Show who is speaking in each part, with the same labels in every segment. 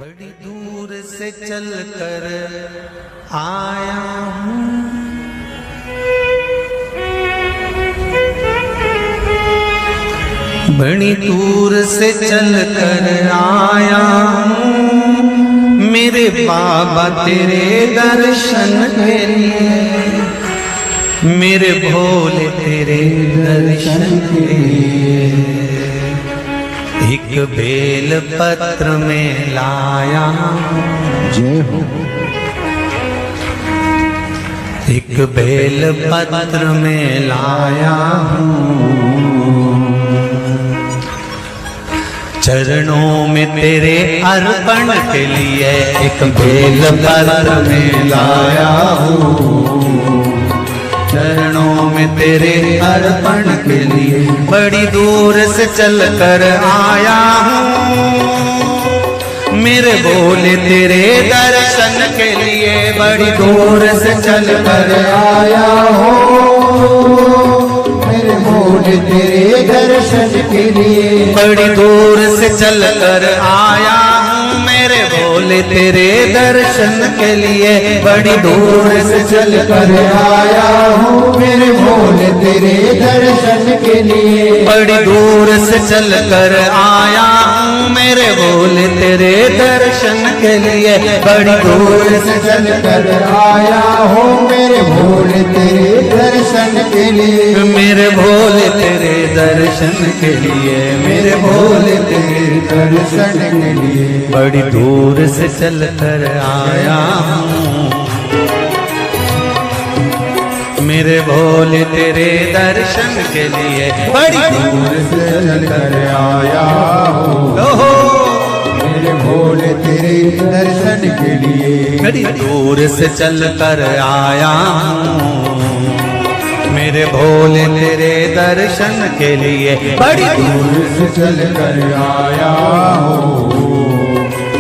Speaker 1: बड़ी दूर से चल कर आया हूँ, बड़ी दूर से चल कर आया हूँ, मेरे बाबा तेरे दर्शन के लिए, मेरे भोले तेरे दर्शन के लिए। एक बेल पत्र में लाया
Speaker 2: जय हो।
Speaker 1: एक बेल पत्र में लाया हूँ, चरणों में तेरे अर्पण के लिए एक बेल पत्र में लाया हूँ, चरणों में तेरे अर्पण के लिए। बड़ी दूर से चल कर आया हूँ, मेरे भोले तेरे दर्शन के लिए। बड़ी दूर से चल कर आया हूँ,
Speaker 2: मेरे भोले तेरे दर्शन के लिए।
Speaker 1: बड़ी दूर से चल कर आया हूँ, मेरे भोले तेरे दर्शन के लिए। बड़ी दूर से चल कर
Speaker 2: आया हूँ, मेरे भोले तेरे दर्शन के लिए।
Speaker 1: बड़ी दूर से चल कर आया हूँ, मेरे भोले तेरे दर्शन के लिए। बड़ी दूर
Speaker 2: से चल कर आया हूँ, मेरे भोले तेरे दर्शन के लिए।
Speaker 1: मेरे भोले तेरे दर्शन के लिए, मेरे भोले तेरे
Speaker 2: दर्शन के लिए।
Speaker 1: बड़ी दूर से चल कर आया हूँ, मेरे भोले तेरे दर्शन के लिए। बड़ी
Speaker 2: दूर से चल कर आया हूँ,
Speaker 1: ओहो,
Speaker 2: मेरे भोले तेरे दर्शन के लिए।
Speaker 1: बड़ी दूर से चल कर आया हूँ, मेरे भोले तेरे दर्शन के लिए। बड़ी
Speaker 2: दूर से चल कर आया हूँ,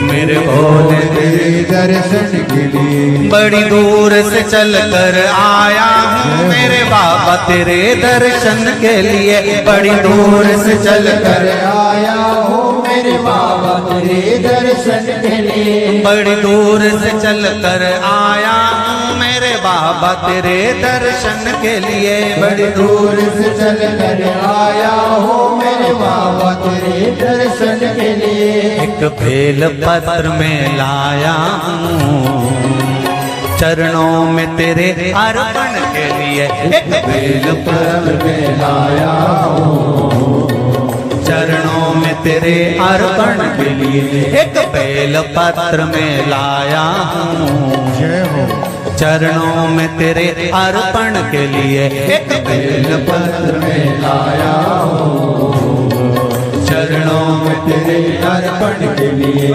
Speaker 1: मेरे भोले
Speaker 2: तेरे दर्शन के लिए।
Speaker 1: बड़ी दूर से चल कर आया हूँ, मेरे बाबा तेरे दर्शन के लिए। बड़ी दूर से चल कर
Speaker 2: आया हूँ, मेरे बाबा तेरे दर्शन के लिए।
Speaker 1: बड़ी दूर से चल कर आया हूँ, मेरे बाबा तेरे दर्शन के लिए। बड़ी
Speaker 2: दूर से चल कर आया हूँ, मेरे बाबा तेरे दर्शन के लिए।
Speaker 1: एक बेल पत्र में लाया हूँ, चरणों में तेरे अर्पण के लिए। एक बेल
Speaker 2: पत्र में लाया हूँ,
Speaker 1: चरणों में तेरे अर्पण के लिए। एक बेल पत्र में लाया हूँ,
Speaker 2: जय हो।
Speaker 1: चरणों में तेरे अर्पण के लिए। एक बेल
Speaker 2: पत्र में लाया हूँ, चरणों में तेरे अर्पण के लिए।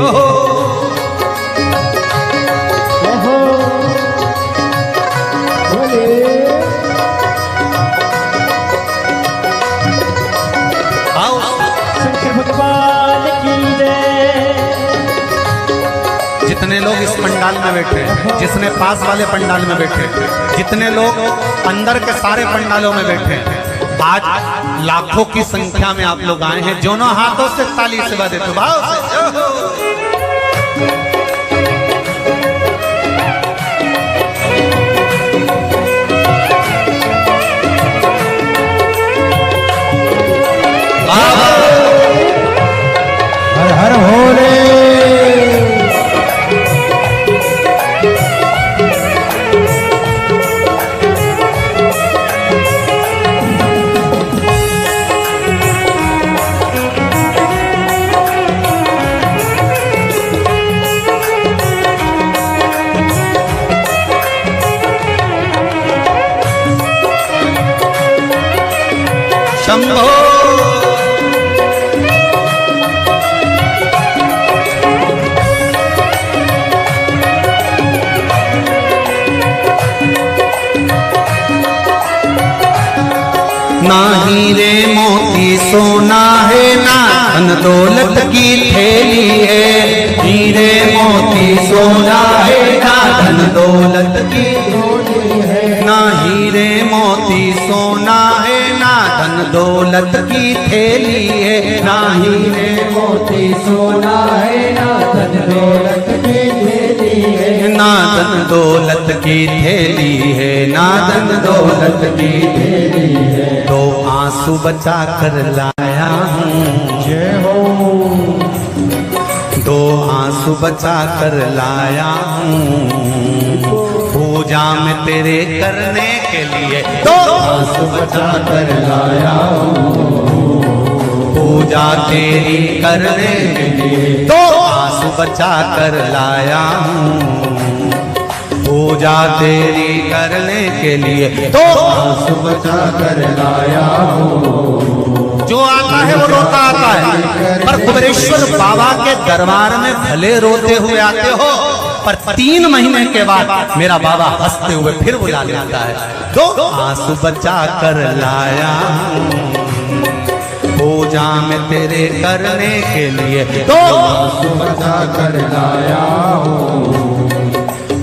Speaker 1: जितने लोग इस पंडाल में बैठे, जिसने पास वाले पंडाल में बैठे, जितने लोग अंदर के सारे पंडालों में बैठे, आज लाखों की संख्या में आप लोग आए हैं। दोनों हाथों से ताली से बजा देते भाव से।
Speaker 2: हर हर भोले।
Speaker 1: शंभो ना हीरे मोती सोना है, ना धन दौलत की थैली है। हीरे मोती सोना है, ना धन दौलत की थैली है। ना हीरे मोती सोना है, ना धन दौलत की थैली है,
Speaker 2: ना हीरे मोती सोना है, ना धन दौलत की थैली है,
Speaker 1: ना धन दौलत की थैली है, ना धन दौलत की
Speaker 2: थैली है।
Speaker 1: दो आंसू बचा कर लाया हूँ,
Speaker 2: जय हो।
Speaker 1: दो आंसू बचा कर लाया हूँ, पूजा में तेरे करने के लिए दो
Speaker 2: आंसू बचा कर लाया हूँ,
Speaker 1: पूजा तेरी करने के लिए दो आंसू बचा कर लाया हूँ, पूजा तेरी करने के लिए दो
Speaker 2: आंसू बचा कर लाया हूँ।
Speaker 1: जो आता है वो रोता आता है, पर कुबेरेश्वर बाबा के दरबार में भले रोते हुए आते हो, पर 3 महीने के बाद मेरा बाबा हंसते हुए फिर बुला लेता है। दो आंसू बचा कर लाया हूँ, पूजा में तेरे करने के लिए दो
Speaker 2: आंसू बचा कर लाया हूँ,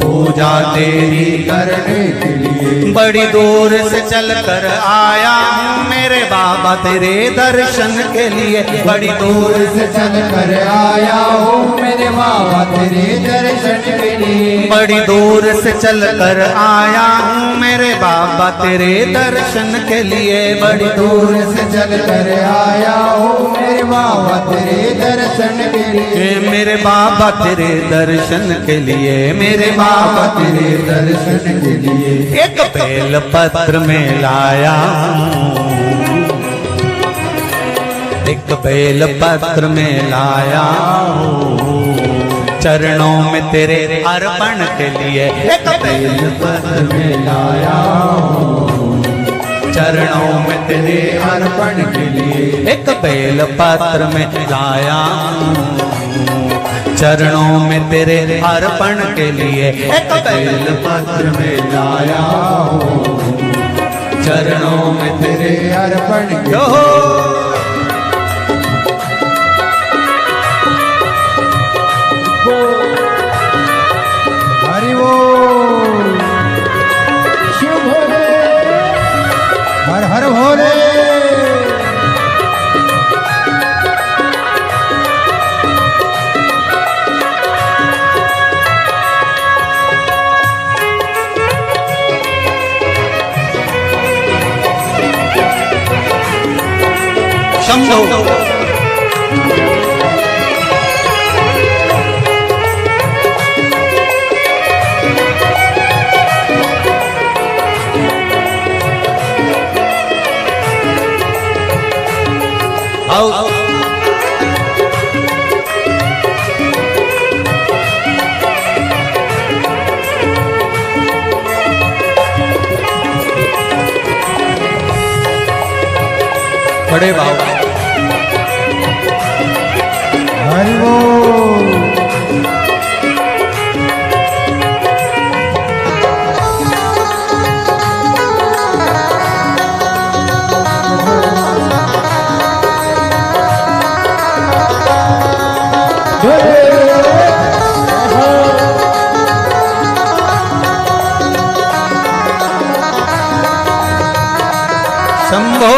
Speaker 1: पूजा तेरी
Speaker 2: करने के लिए
Speaker 1: बड़ी दूर से चल कर आया हूँ मेरे बाबा तेरे दर्शन के लिए, बड़ी दूर
Speaker 2: से चल कर आया हूँ मेरे बाबा तेरे दर्शन के लिए,
Speaker 1: बड़ी दूर से चल कर आया हूँ मेरे बाबा तेरे दर्शन के लिए, बड़ी
Speaker 2: दूर से चल कर आया हूँ मेरे बाबा तेरे दर्शन के लिए,
Speaker 1: मेरे बाबा तेरे दर्शन के लिए, मेरे
Speaker 2: बाबा तेरे दर्शन के लिए।
Speaker 1: एक बेल पत्र में लाया हूँ, एक बेल पत्र में लाया हूँ, चरणों में तेरे अर्पण के लिए एक बेल
Speaker 2: पत्र में लाया हूँ,
Speaker 1: चरणों में तेरे
Speaker 2: अर्पण के लिए
Speaker 1: एक बेल पत्र में लाया हूँ, चरणों में तेरे अर्पण के लिए एक बेल
Speaker 2: पत्र में लाया हूँ,
Speaker 1: चरणों में
Speaker 2: तेरे अर्पण के
Speaker 1: जो
Speaker 2: हरि वो शिव भोले, हर हर भोले।
Speaker 1: शंभो आओ बड़े बाबा
Speaker 2: हरि वो
Speaker 1: शंभो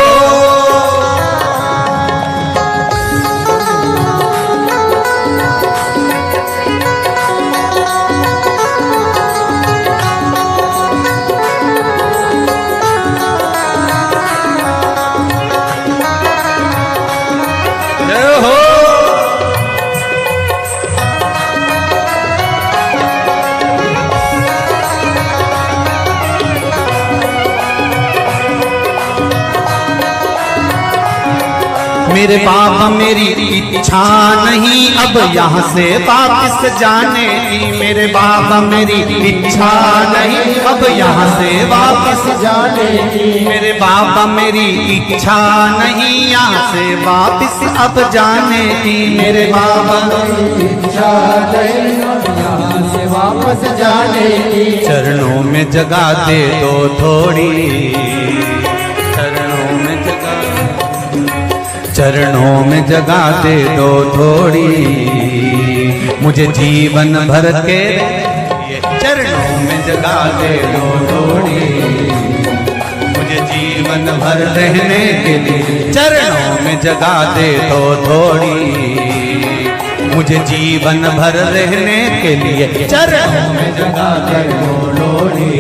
Speaker 1: जय हो मेरे बाबा मेरी इच्छा नहीं अब यहाँ से वापस जाने की, मेरे बाबा मेरी इच्छा नहीं अब यहाँ से वापस
Speaker 2: जाने की,
Speaker 1: मेरे बाबा मेरी इच्छा नहीं यहाँ से वापस अब जाने की, मेरे बाबा
Speaker 2: इच्छा नहीं यहाँ से वापस जाने की,
Speaker 1: चरणों में जगह दे दो थोड़ी, चरणों में जगह चरणों में जगह दे दो थोड़ी, मुझे जीवन भर के चरणों में जगह दे दो थोड़ी, मुझे जीवन भर रहने के लिए चरणों में जगा दे तो थोड़ी। मुझे जीवन भर रहने के लिए चरणों में जगा दे तो लोड़ी।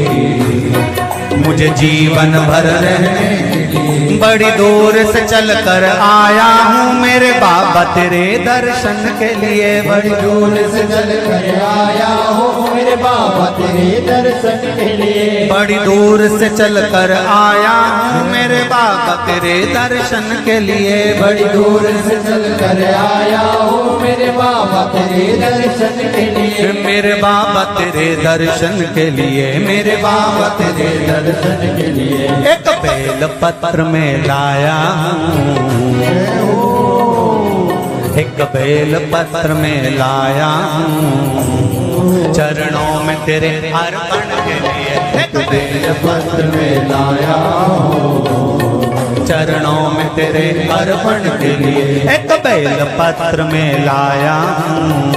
Speaker 1: मुझे जीवन भर रहने के लिए बड़ी दूर से चल कर आया हूँ मेरे बाबा तेरे दर्शन के लिए।
Speaker 2: बड़ी दूर से चल कर आया हूँ मेरे बाबा तेरे दर्शन के लिए।
Speaker 1: बड़ी दूर से चल कर आया हूँ मेरे बाबा तेरे दर्शन के लिए।
Speaker 2: बड़ी दूर से चल कर आया हूँ मेरे बाबा तेरे दर्शन के लिए।
Speaker 1: मेरे बाबा तेरे दर्शन के लिए, मेरे बाबा तेरे दर्शन के लिए एक बेल पत्र में लाया हूँ। एक बेल पत्र में लाया हूँ चरणों में तेरे अर्पण के लिए। एक बेल
Speaker 2: पत्र में लाया हूँ
Speaker 1: चरणों में तेरे अर्पण के लिए। एक बेल पत्र में लाया हूँ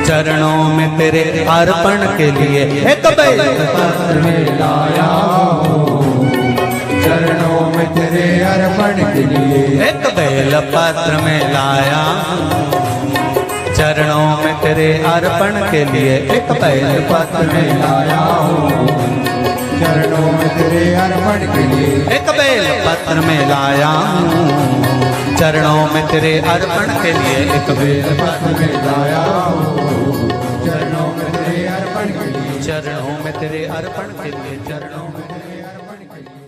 Speaker 1: चरणों में तेरे अर्पण के लिए। एक बेल
Speaker 2: पत्र में लाया हूँ चरणों में तेरे अर्पण के लिए।
Speaker 1: एक बेल पत्र में लाया चरणों में तेरे अर्पण के लिए। एक बेल
Speaker 2: पत्र में लाया हूँ चरणों में तेरे अर्पण के लिए।
Speaker 1: एक बेल पत्र में लाया हूँ चरणों में तेरे अर्पण के लिए। एक बेल
Speaker 2: पत्र में लाया हूँ चरणों में तेरे अर्पण के लिए।
Speaker 1: चरणों में तेरे अर्पण के लिए। चरणों में
Speaker 2: तेरे अर्पण के लिए।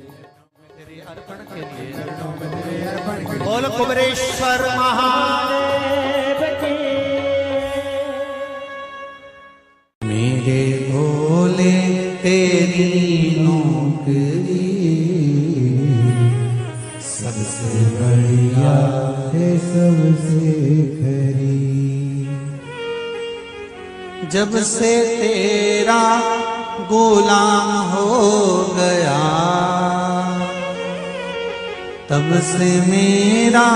Speaker 1: तेरे अर्पण के लिए।
Speaker 2: चरणों में तेरे अर्पण के लिए।
Speaker 1: बोल कुबरेश्वर महादेव की। मेरे भोले तेरी नौकरी
Speaker 2: सबसे बढ़िया है सबसे खरी।
Speaker 1: जब से तेरा गुलाम हो गया तब से मेरा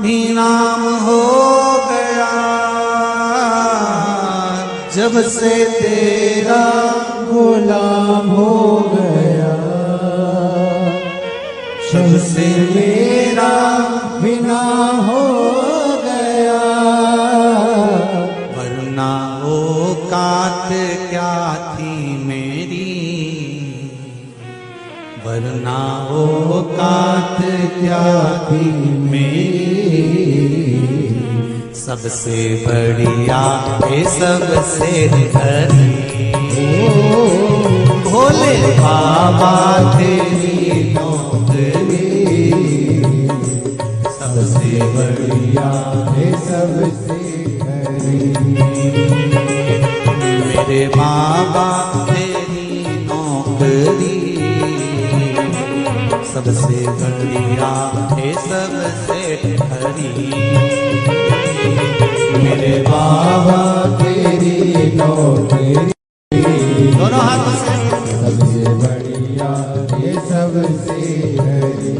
Speaker 1: भी नाम हो गया। जब से तेरा
Speaker 2: गुलाम हो गया
Speaker 1: जब से
Speaker 2: मेरा बिना हो गया।
Speaker 1: वरना औकात क्या थी मेरी, वरना औकात क्या थी मेरी। सबसे बढ़िया है सबसे हरी भोले बाबा तेरी नौकरी। सबसे बढ़िया
Speaker 2: है सबसे खरी।
Speaker 1: मेरे बाबा तेरी नौकरी। सबसे बढ़िया है सबसे हरी। मेरे
Speaker 2: बाबा तेरी नौकरी
Speaker 1: दोनों हाथों से
Speaker 2: सबसे बढ़िया ये सबसे हरी।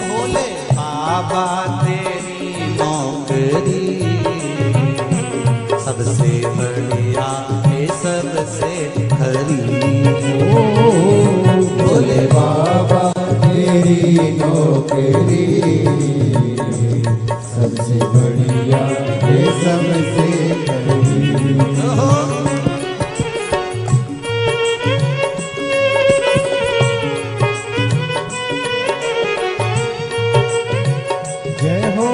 Speaker 1: भोले बाबा तेरी नौकरी। सबसे बढ़िया है सबसे हरी।
Speaker 2: भोले बाबा तेरी नौकरी सबसे बढ़िया है सबसे खरी। जय हो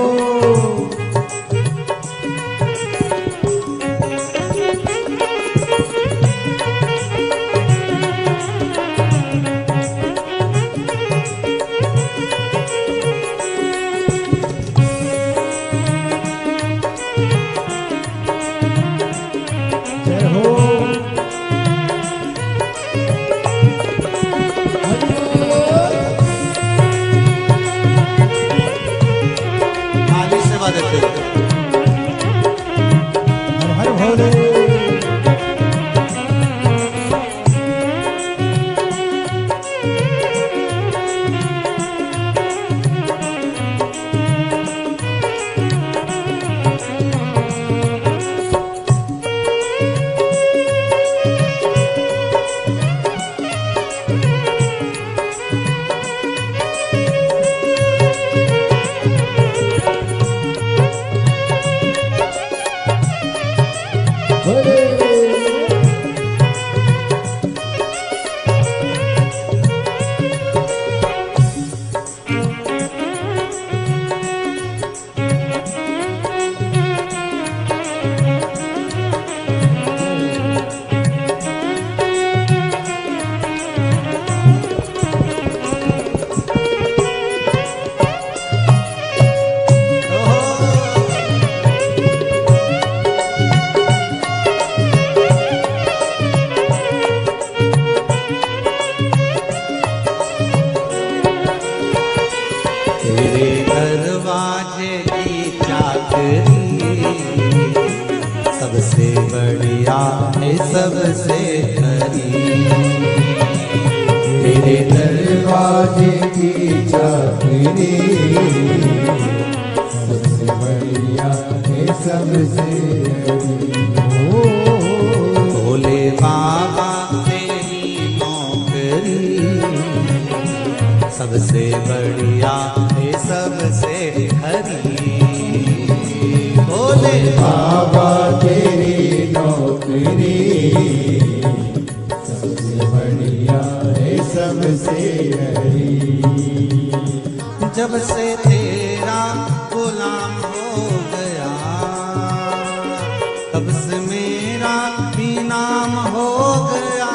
Speaker 1: सबसे बढ़िया है सबसे खरी,
Speaker 2: तेरे दरवाजे की चाकरी सबसे बढ़िया है सबसे
Speaker 1: भोले बाबा तेरी नौकरी सबसे बढ़िया है सबसे खरी। भोले
Speaker 2: बाबा तेरी नौकरी सबसे बढ़िया है सबसे हरी।
Speaker 1: जब से तेरा गुलाम हो गया तब से मेरा भी नाम हो गया।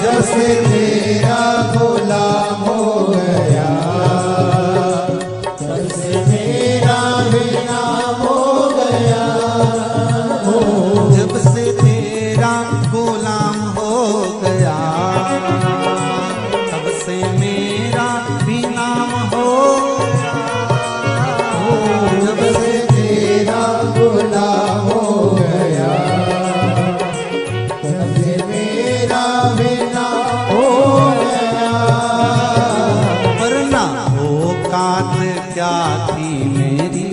Speaker 2: जब से तेरा गुलाम हो गया तब से मेरा भी नाम हो गया।
Speaker 1: जब से तेरा गुलाम हो गया तब से मेरा भी नाम हो गया।
Speaker 2: जब से तेरा गुलाम हो गया तब से मेरा भी नाम हो गया।
Speaker 1: वरना औकात क्या थी मेरी,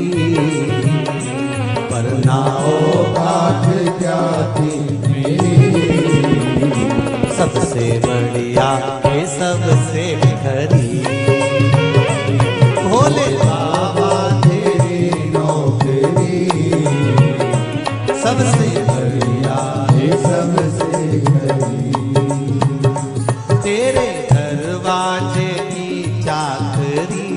Speaker 1: वरना
Speaker 2: औकात क्या थी मेरी,
Speaker 1: सबसे बढ़िया है सबसे खरी। भोले
Speaker 2: बाबा तेरी नौकरी
Speaker 1: सबसे
Speaker 2: बढ़िया है सबसे हरी।
Speaker 1: तेरे दरवाजे की चाकरी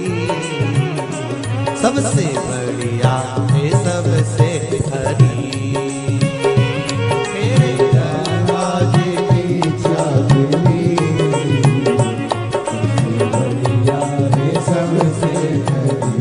Speaker 1: सबसे बढ़िया है सबसे खरी। तेरे
Speaker 2: दरवाजे की चाकरी सबसे बढ़िया है सबसे हरी।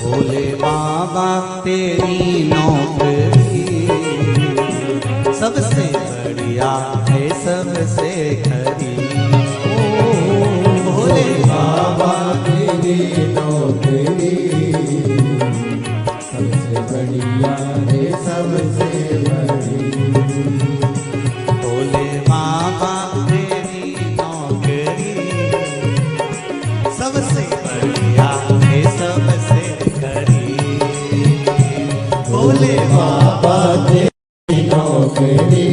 Speaker 1: भोले बाबा तेरी नौकरी सबसे बढ़िया है सबसे खरी। भोले
Speaker 2: बाबा तेरी नौकरी सबसे बढ़िया है सबसे बड़ी।
Speaker 1: भोले बाबा तेरी नौकरी सबसे बढ़िया है सबसे खरी। भोले
Speaker 2: बाबा तेरी नौकरी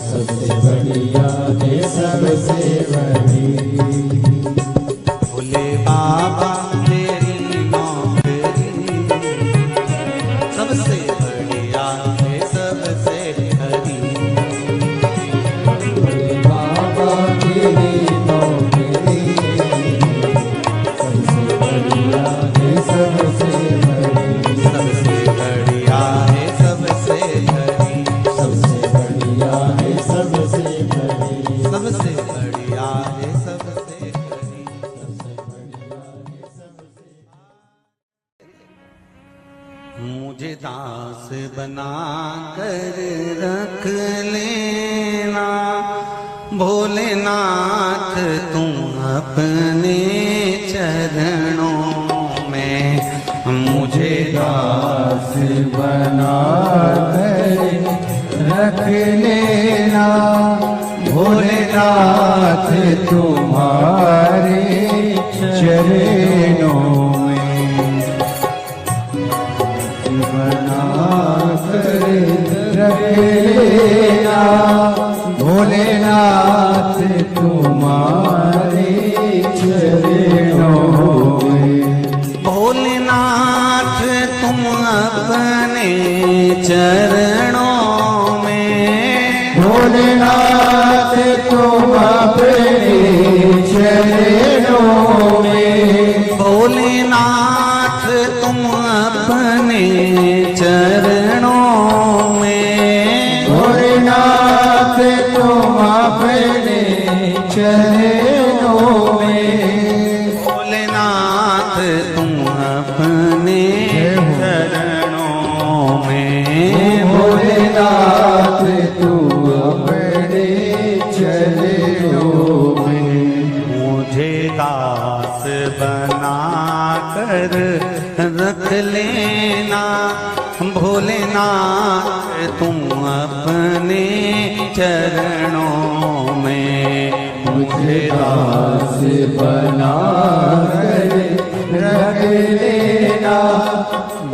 Speaker 2: सबसे बढ़िया है सबसे बड़ी।
Speaker 1: भोले बाबा तेरी नौकरी सबसे बढ़िया है सबसे खरी।
Speaker 2: भोले बाबा तेरी नौकरी सबसे बढ़िया है सबसे बड़ी।
Speaker 1: सबसे बढ़िया है सबसे खरी।
Speaker 2: सबसे बढ़िया है सबसे बड़ी।
Speaker 1: सबसे बढ़िया है सबसे खरी। मुझे दास बना कर रख लेना भोलेनाथ तुम अपने चरणों में। मुझे
Speaker 2: दास बना कर रख लेना भोलेनाथ तुम्हारे चरणों में। बना कर रख लेना भोलेनाथ तुम्हारे चरणों में।
Speaker 1: भोलेनाथ तुम अपने चरणों में।
Speaker 2: भोलेनाथ तुम अपने चरणों में।
Speaker 1: भोलेनाथ तुम अपने चरणों में।
Speaker 2: भोलेनाथ तुम अपने चरणों में।
Speaker 1: भोलेनाथ तुम अपने चरणों में।
Speaker 2: भोलेनाथ तुम अपने चरणों में।
Speaker 1: मुझे दास बना कर रख लेना भोलेनाथ तुम अपने चरणों में।
Speaker 2: मुझे दास बना कर रख लेना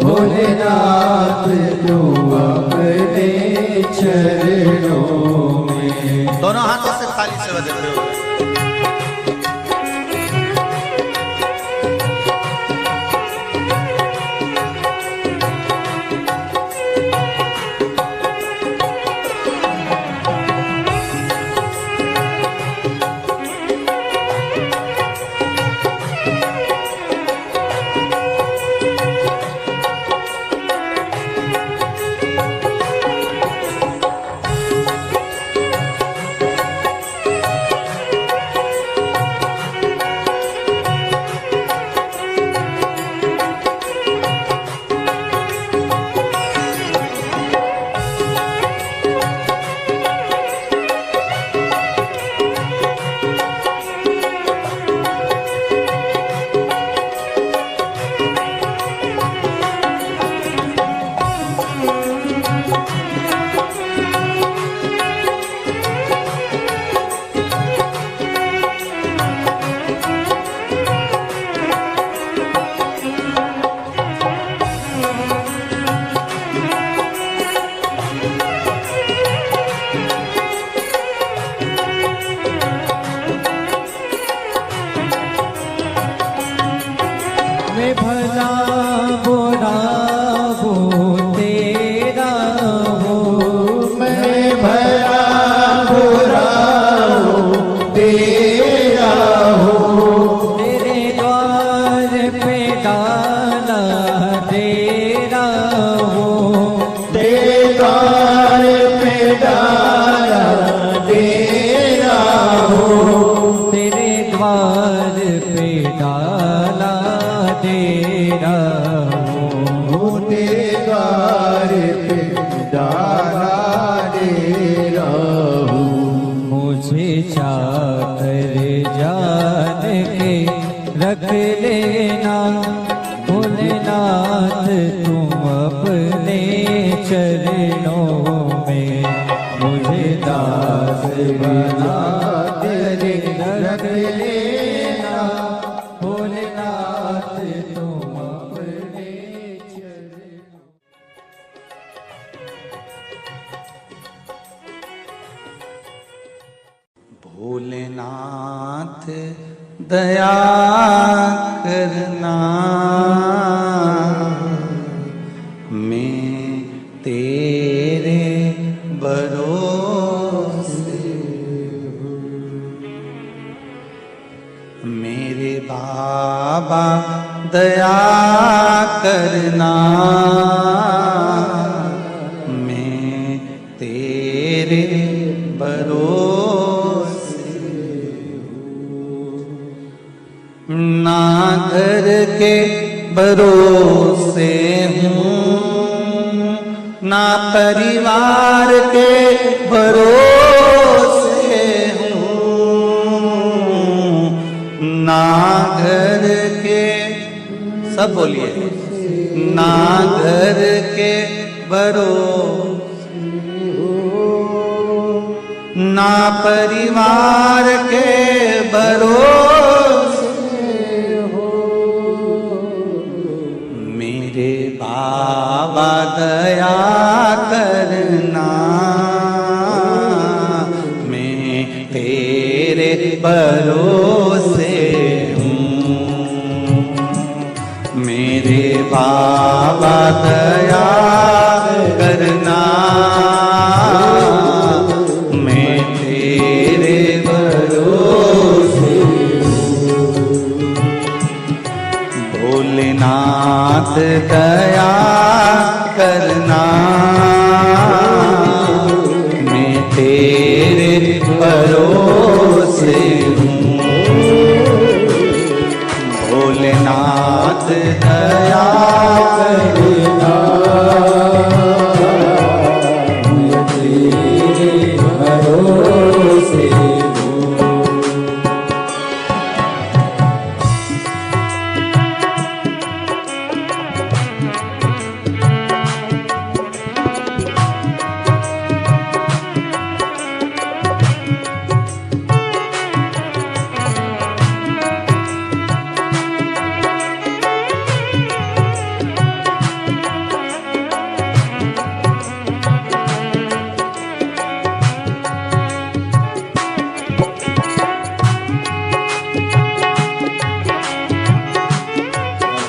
Speaker 2: भोलेनाथ तुम अपने चरणों में।
Speaker 1: दोनों हाथों से थाली से बजाते हुए
Speaker 2: मैं भला बुरा वो तेरा हो। मैं भला बुरा हो तेरा हो। तेरे द्वार पे डाला तेरा हो। तेरे द्वार पे डाला तेरा हो। तेरे द्वार पे डाला तेरा हो। तेरे द्वार पे डाला तेरा हो। मुझे चाकर जान के रख लेना भोलेनाथ तुम अपने चरणों में, मुझे दास बना तेरे रख लेना भोलेनाथ तुम अपने चरणों।
Speaker 1: भोलेनाथ दया करना, मैं तेरे भरोसे हूँ। मेरे बाबा दया करना, मैं तेरे भरोसे ना घर के भरोसे हूँ, ना परिवार के भरोसे हूँ, ना घर के, सब बोलिए, ना घर के भरोसे हूँ, ना परिवार के भरोसे हो। मेरे बाबा दया करना, मैं तेरे भरोसे हूँ। मेरे बाबा दया करना, मैं तेरे भरोसे हूँ। भोलेनाथ दया करना, मैं तेरे भरोसे हूँ। भोलेनाथ दया करना, मैं तेरे भरोसे हूँ।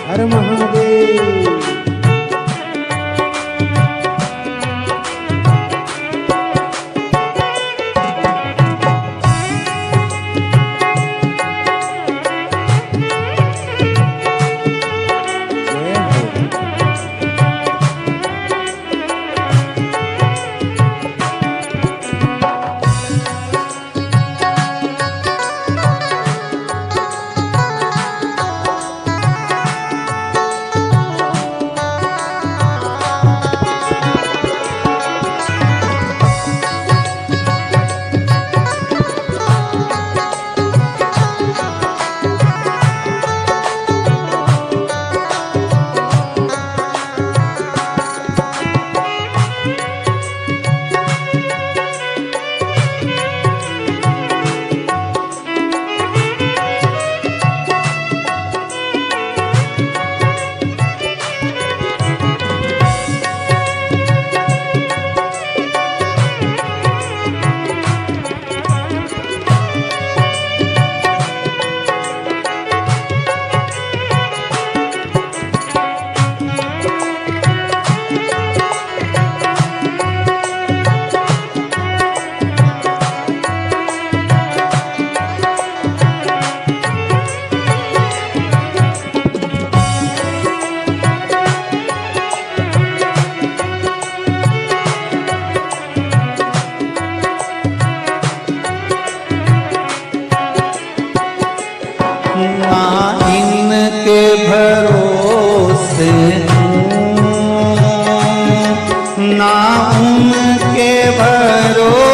Speaker 1: हर महादेव। ना उनके भरोसे हूँ, ना उनके भरोसे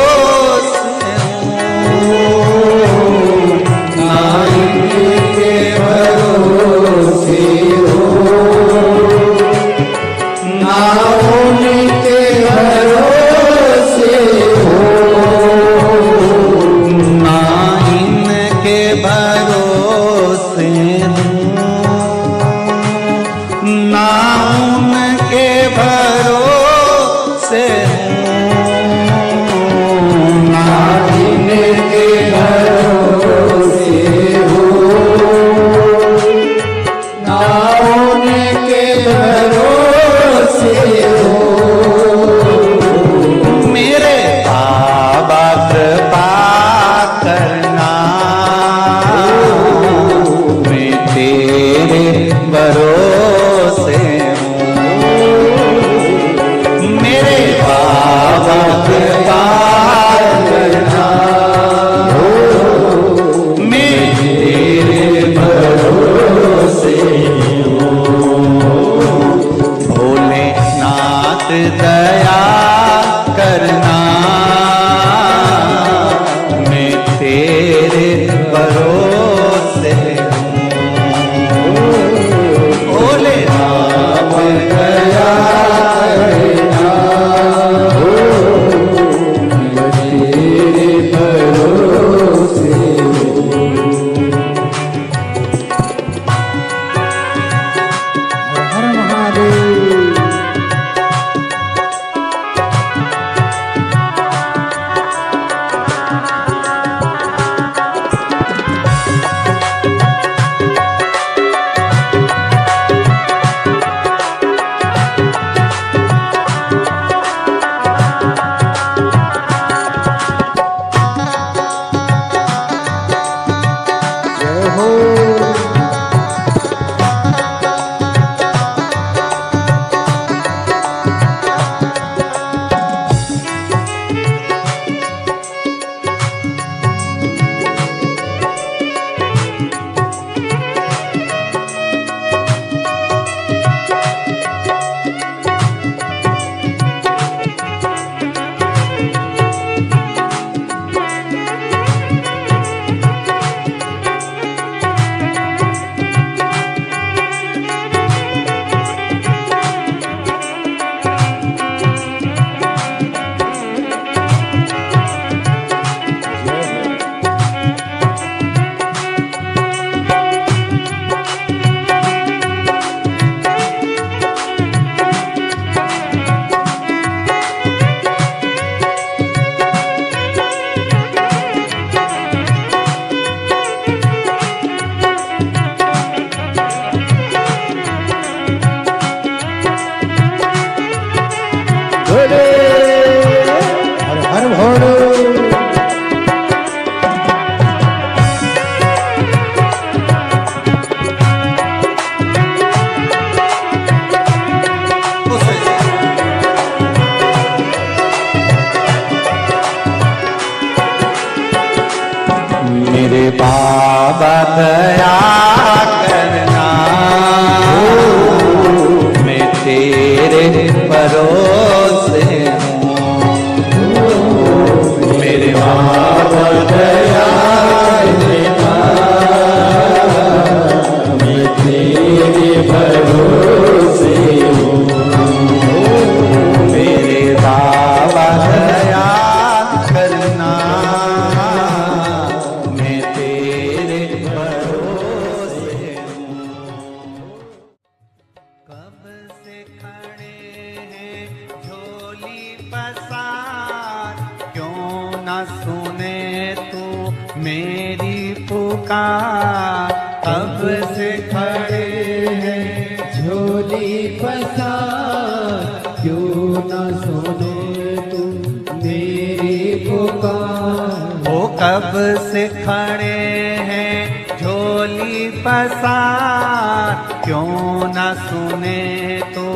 Speaker 2: हो। हर हर भोले।
Speaker 1: मेरे बाबा दया करना, मैं तेरे भरोसे हूँ। मेरे बाबा दया करना, मैं तेरे भरोसे हूँ। मेरे बाबा दया करना, मैं तेरे भरोसे हूँ। कब से खड़े हैं झोली पसार, क्यों न सुने तू मेरी पुकार। कब से खड़े हैं
Speaker 2: झोली पसार, क्यों न सुने तू मेरी पुकार।
Speaker 1: ओ कब से खड़े हैं झोली पसार, क्यों न सुने तो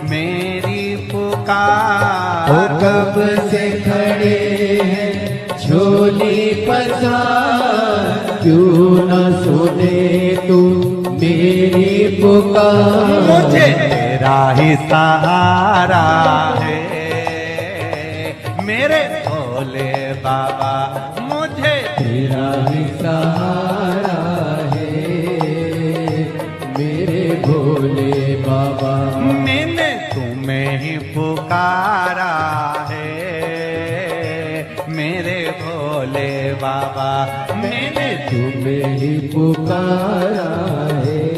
Speaker 1: मेरी पुकार।
Speaker 2: ओ कब से खड़े हैं झोली पसार, क्यों न सुने तू मेरी पुकार।
Speaker 1: मुझे तेरा ही सहारा है मेरे भोले बाबा, मुझे
Speaker 2: तेरा ही सहारा है मेरे भोले बाबा।
Speaker 1: मैंने तुम्हें ही पुकारा है मेरे भोले बाबा। मैंने
Speaker 2: तुम्हें ही पुकारा है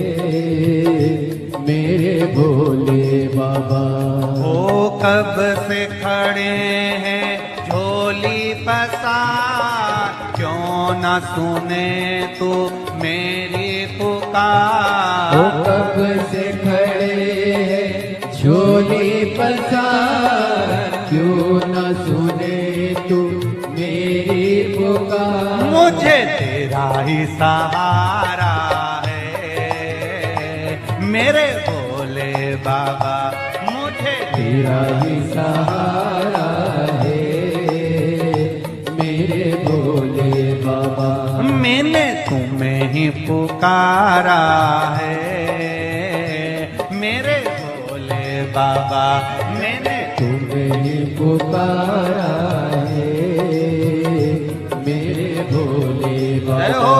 Speaker 2: मेरे भोले बाबा।
Speaker 1: ओ कब से खड़े हैं झोली पसार, क्यों न सुने तू मेरी पुकार।
Speaker 2: ओ कब से खड़े हैं झोली पसार, क्यों न सुने तू मेरी पुकार।
Speaker 1: मुझे तेरा ही सहारा है मेरे भोले बाबा, मुझे
Speaker 2: तेरा ही सहारा है मेरे भोले बाबा।
Speaker 1: मैंने तुम्हें ही पुकारा है मेरे भोले बाबा। मैंने
Speaker 2: तुम्हें ही पुकारा है मेरे भोले
Speaker 1: जय
Speaker 2: बाबा।
Speaker 1: हो।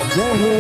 Speaker 2: जय हो।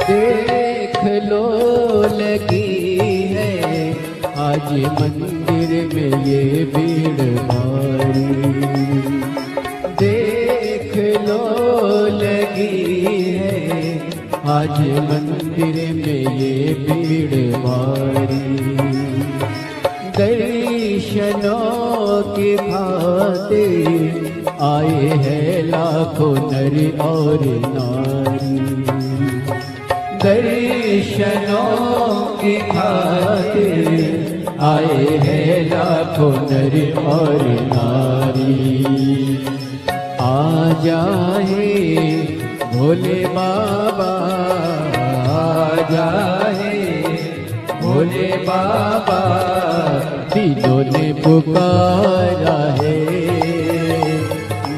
Speaker 2: देख लो लगी है आज मंदिर में ये भीड़ भारी। देख लो लगी है आज मंदिर में ये भीड़ भारी। दर्शनों की खातिर आए हैं लाखों नर और नारी। दर्शनों की खातिर आए हैं लाखों नर और नारी। आ जाए भोले बाबा, आ जाए भोले बाबा, तीनों ने पुकारा है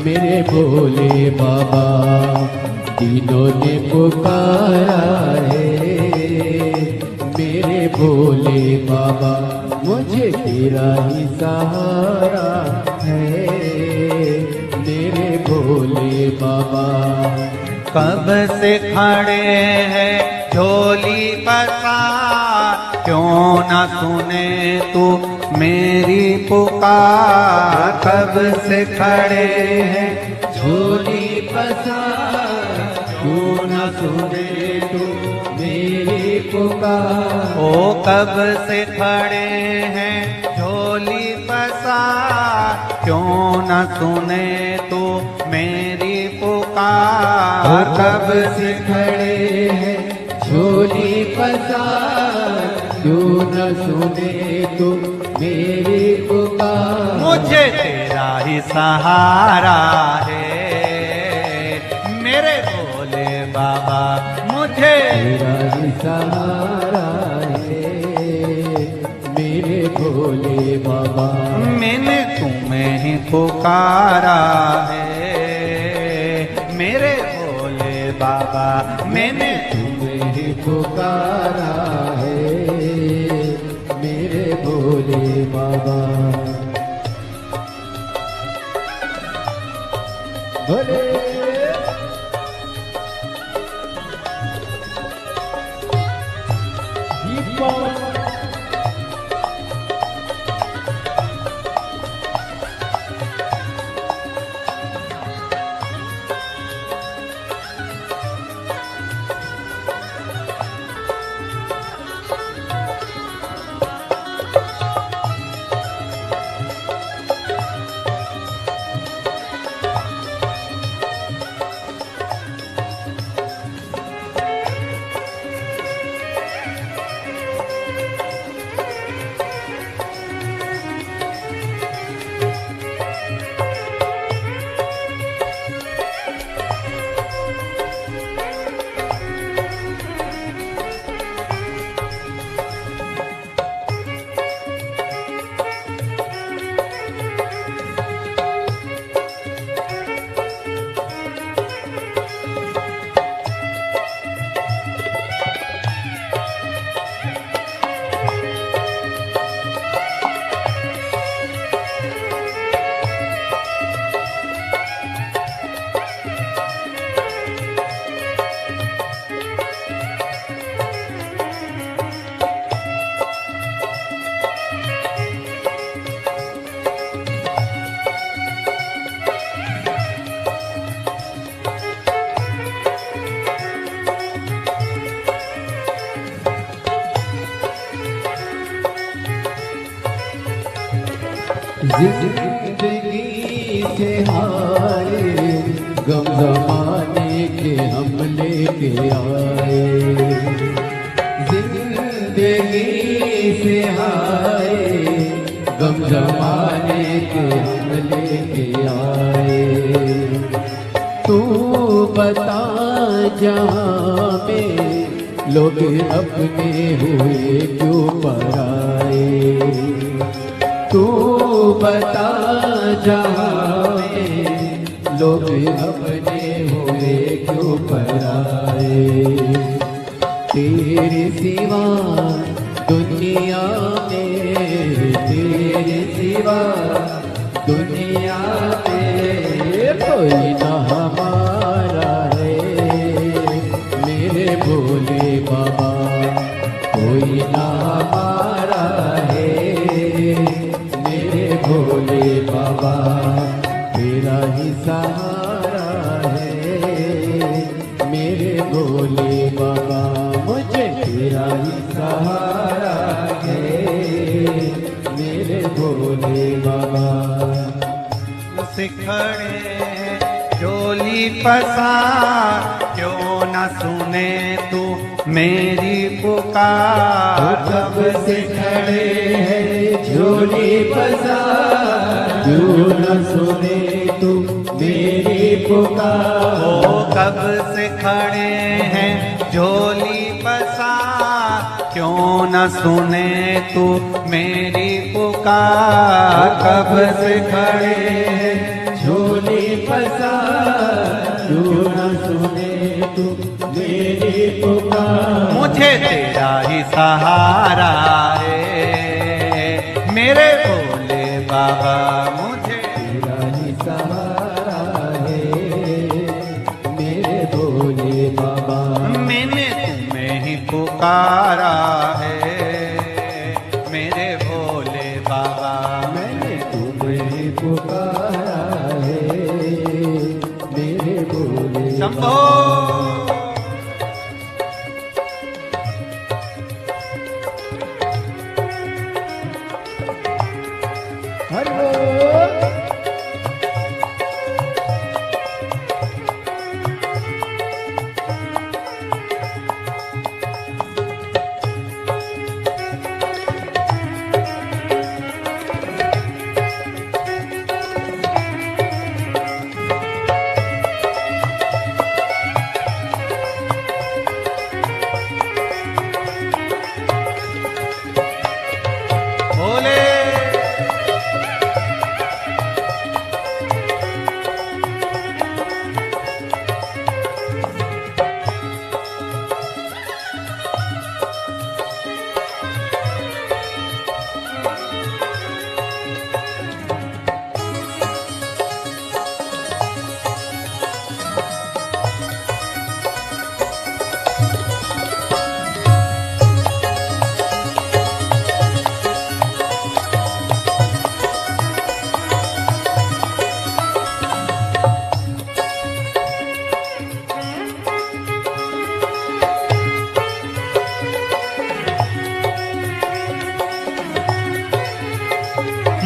Speaker 2: मेरे भोले बाबा। तीनों ने पुकारा है मेरे भोले बाबा। मुझे तेरा ही सहारा है मेरे भोले बाबा।
Speaker 1: कब से खड़े हैं झोली पसार, क्यों ना सुने तू मेरी पुकार। कब से खड़े हैं
Speaker 2: झोली पसार, क्यों न सुने तू मेरी पुकार।
Speaker 1: ओ कब से खड़े हैं झोली पसार, क्यों न सुने तू मेरी पुकार।
Speaker 2: कब से खड़े हैं झोली पसार, क्यों न सुने तू मेरी पुकार।
Speaker 1: मुझे तेरा ही सहारा है मेरे भोले बाबा। मुझे
Speaker 2: तेरा ही सहारा है मेरे भोले बाबा।
Speaker 1: मैंने तुम्हें ही पुकारा है मेरे भोले बाबा। मैंने
Speaker 2: तुम्हें ही पुकारा है मेरे भोले बाबा। भोले जिंदगी से हारे गम जमाने के हम लेके आए। जिंदगी जिंदगी से हाय, गम जमाने के हम लेके आए। तू बता जहाँ में लोग अपने हुए क्यों पराए। तू बता जहाँ में लोग अपने हुए क्यों पराए। तेरे सिवा दुनिया में, तेरे सिवा दुनिया में कोई ना हमारा है। मेरे भोले बाबा कोई ना हमारा है। मेरे भोले बाबा तेरा ही सहारा है। मेरे भोले बाबा मुझे तेरा ही सहारा है। मेरे भोले बाबा
Speaker 1: सिखड़े झोली पसार, क्यों न सुने तू मेरी पुकार।
Speaker 2: कब से खड़े हैं झोली पसार, क्यों न सुने तू मेरी पुकार।
Speaker 1: ओ कब से खड़े हैं झोली पसार, क्यों न सुने तू मेरी पुकार।
Speaker 2: कब से खड़े हैं झोली पसार, क्यों न सुने तू मेरी पुकार।
Speaker 1: मुझे तेरा ही सहारा है मेरे भोले बाबा, मुझे
Speaker 2: तेरा ही सहारा है। मेरे भोले बाबा
Speaker 1: मैंने तुम्हें ही पुकारा है मेरे भोले बाबा।
Speaker 2: मैंने तुम्हें पुकारा है। मेरे भोले
Speaker 1: शंभो
Speaker 2: हरि
Speaker 1: भोले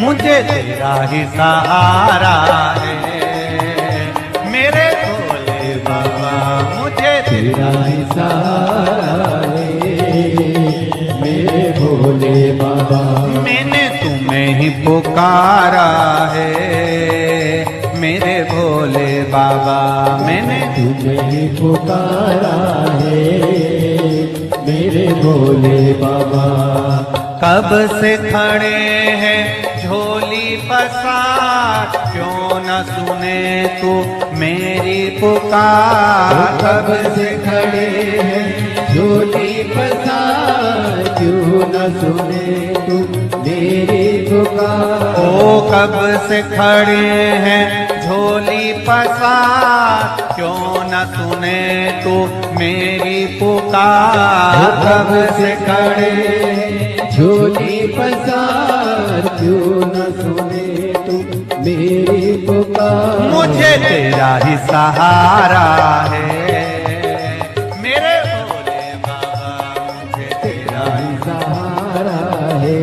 Speaker 1: मुझे तेरा ही सहारा है मेरे भोले बाबा, मुझे
Speaker 2: तेरा ही सहारा है। मेरे भोले बाबा
Speaker 1: मैंने तुम्हें ही पुकारा है मेरे भोले बाबा। मैंने
Speaker 2: तुम्हें ही पुकारा है। मेरे भोले बाबा
Speaker 1: कब से खड़े हैं झोली पसार, क्यों न सुने तू मेरी पुकार।
Speaker 2: कब से खड़े हैं झोली पसार, क्यों न सुने तू मेरी पुकार।
Speaker 1: ओ कब से खड़े हैं झोली पसार, क्यों न सुने तू मेरी पुकार।
Speaker 2: कब से खड़े हैं झोली पसार, क्यों न सुने तू मेरी पुकार।
Speaker 1: मुझे तेरा ही सहारा है मेरे भोले बाबा, मुझे
Speaker 2: तेरा ही सहारा है।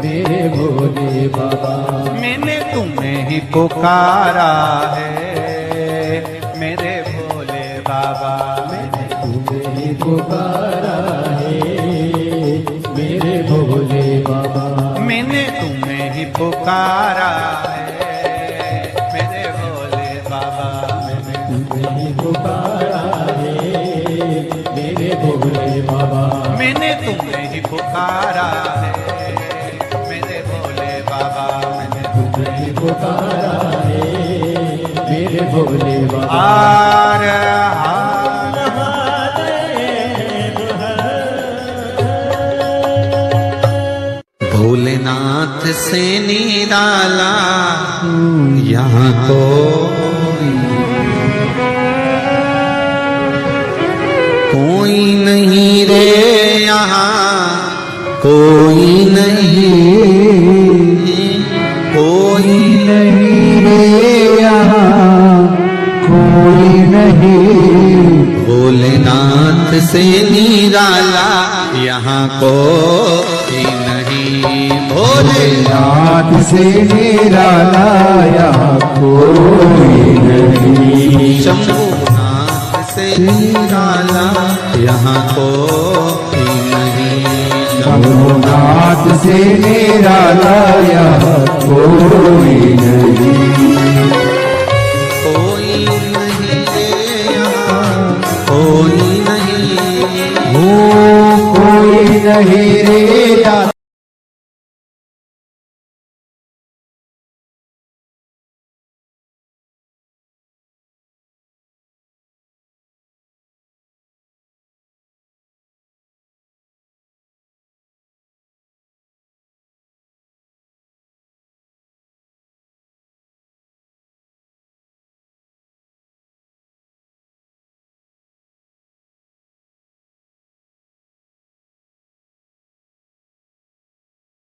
Speaker 2: मेरे भोले बाबा
Speaker 1: मैंने तुम्हें ही पुकारा है मेरे भोले बाबा।
Speaker 2: मैंने तुम्हें ही पुकारा है।
Speaker 1: पुकारा है मेरे भोले बाबा।
Speaker 2: तुझे ही पुकारा है मेरे भोले बाबा।
Speaker 1: मैंने तुम्हें ही पुकारा है मेरे भोले बाबा। मैंने
Speaker 2: तुझे ही पुकारा है मेरे भोले बाबा।
Speaker 1: हार हार भोलेनाथ से निराला यहाँ कोई नहीं रे, यहाँ कोई नहीं, कोई
Speaker 2: नहीं रे यहाँ कोई नहीं।
Speaker 1: भोलेनाथ से निराला यहाँ कोई नहीं।
Speaker 2: भोलेनाथ से निराला यहाँ कोई नहीं।
Speaker 1: शंभुनाथ से निराला यहाँ कोई नहीं।
Speaker 2: शंभुनाथ से निराला यहाँ कोई नहीं।
Speaker 1: कोई नहीं रे यहाँ कोई नहीं,
Speaker 2: कोई नहीं रे